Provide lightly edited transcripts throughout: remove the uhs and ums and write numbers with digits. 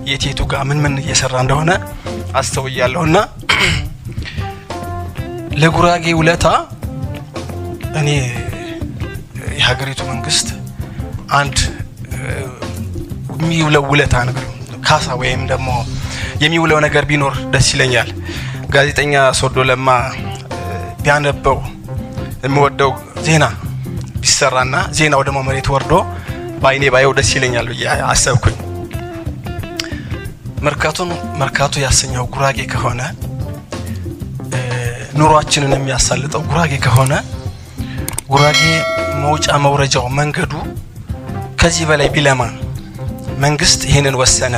የቴቱ ጋር ምን እየሰራ እንደሆነ አስተውያለሁና ለጉራጌ ውለታ እኔ የሀገሪቱ መንግስት አንድ የሚውለው ውለታ ነገር ካሳ ወይም ደግሞ የሚውለው ነገር ቢኖር ደስ ይለኛል። ጋዜጠኛ ሶዶ ለማ ቢያነበው የሚወደው ዜና ቢሰራና ዜናው ደግሞ መሬት ወርዶ ባይኔ ባየው ደስ ይለኛል ብዬ አሰብኩኝ። መርካቶ ያሰኘው ጉራጌ ከሆነ ኑሯችንን የሚያሳልጠው ጉራጌ ከሆነ ጉራጌ መውጫ መውረጃው መንገዱ ከዚህ በላይ ቢለማ መንግስት ይሄንን ወሰነ፣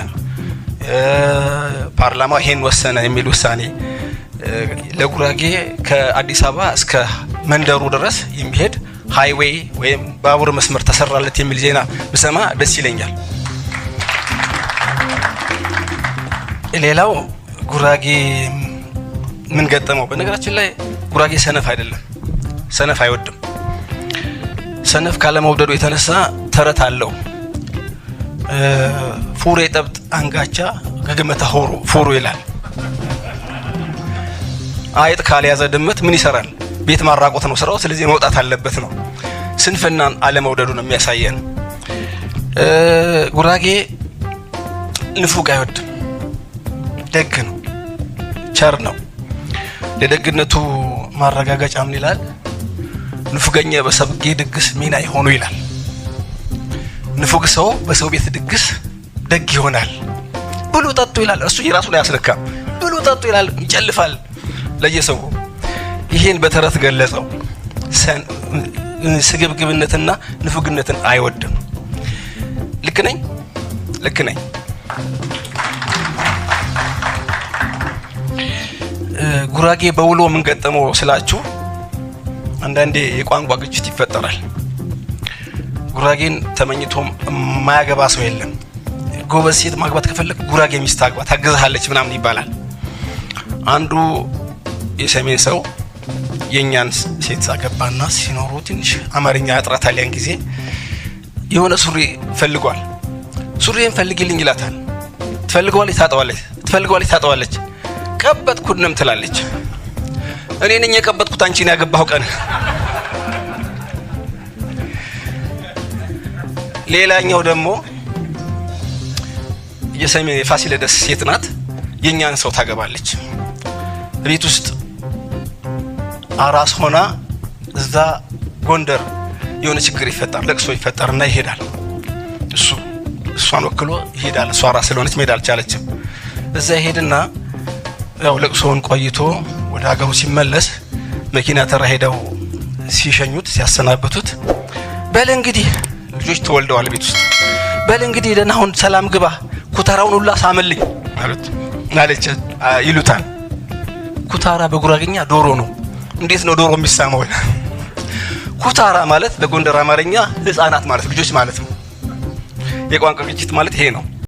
ፓርላማው ይሄን ወሰነ የሚል ውሳኔ ለጉራጌ ከአዲስ አበባ እስከ መንደሩ ድረስ የሚሄድ ሃይዌይ ወይም ባቡር መስመር ተሰራለት የሚል ዜና ብሰማ ደስ ይለኛል። ሌላው ጉራጌ ምን ገጠመው? በነገራችን ላይ ጉራጌ ሰነፍ አይደለም፣ ሰነፍ አይወድም። ሰነፍ ካለመውደዱ የተነሳ ተረት አለው። ፉሬ ጠብጥ አንጋቻ ከገመታ ፎሩ ይላል። አይጥ ካልያዘ ድመት ምን ይሰራል? ቤት ማራቆት ነው ስራው። ስለዚህ መውጣት አለበት ነው። ስንፍናን አለመውደዱ ነው የሚያሳየን። ጉራጌ ንፉግ አይወድም፣ ደግ ነው፣ ቸር ነው። ለደግነቱ ማረጋገጫ ምን ይላል? ንፉገኛ በሰብጌ ድግስ ሚና ይሆኑ ይላል። ንፉግ ሰው በሰው ቤት ድግስ ደግ ይሆናል። ብሉ ጠጡ ይላል። እሱ የራሱ ላይ ያስረካም። ብሉ ጠጡ ይላል፣ ይጨልፋል ለየሰው። ይሄን በተረት ገለጸው። ስግብግብነትና ንፉግነትን አይወድም። ልክ ነኝ። ጉራጌ በውሎ ምን ገጠመው ስላችሁ አንዳንዴ የቋንቋ ግጭት ይፈጠራል። ጉራጌን ተመኝቶም ማያገባ ሰው የለም። ጎበዝ ሴት ማግባት ከፈለክ ጉራጌ ሚስት አግባ ታግዛለች ምናምን ይባላል። አንዱ የሰሜን ሰው የኛን ሴት አገባና ሲኖሩ ትንሽ አማርኛ ያጥራታል። ያን ጊዜ የሆነ ሱሪ ፈልጓል። ሱሪን ፈልጊልኝ ይላታል። ትፈልገዋለች፣ ታጠዋለች። ቀበጥኩንም ትላለች። እኔ ነኝ የቀበጥኩት አንቺን ያገባው ቀን። ሌላኛው ደግሞ የሰሜን የፋሲለደስ ሴት ናት። የኛን ሰው ታገባለች። ቤት ውስጥ አራስ ሆና እዛ ጎንደር የሆነ ችግር ይፈጠር፣ ለቅሶ ይፈጠርና ይሄዳል። እሷን ወክሎ ይሄዳል። እሷ አራስ ስለሆነች መሄድ አልቻለችም። እዛ ይሄድና ያው ለቅሶውን ቆይቶ ወደ ሀገሩ ሲመለስ መኪና ተራ ሄደው ሲሸኙት ሲያሰናበቱት በል እንግዲህ ልጆች ተወልደዋል ቤት ውስጥ በል እንግዲህ ደህና ሁን ሰላም ግባ ኩታራውን ሁሉ አሳምልኝ አለች ይሉታል። ኩታራ በጉራጌኛ ዶሮ ነው። እንዴት ነው ዶሮ የሚሳመው? ኩታራ ማለት በጎንደር አማርኛ ህፃናት ማለት ልጆች ማለት ነው። የቋንቋ ግጭት ማለት ይሄ ነው።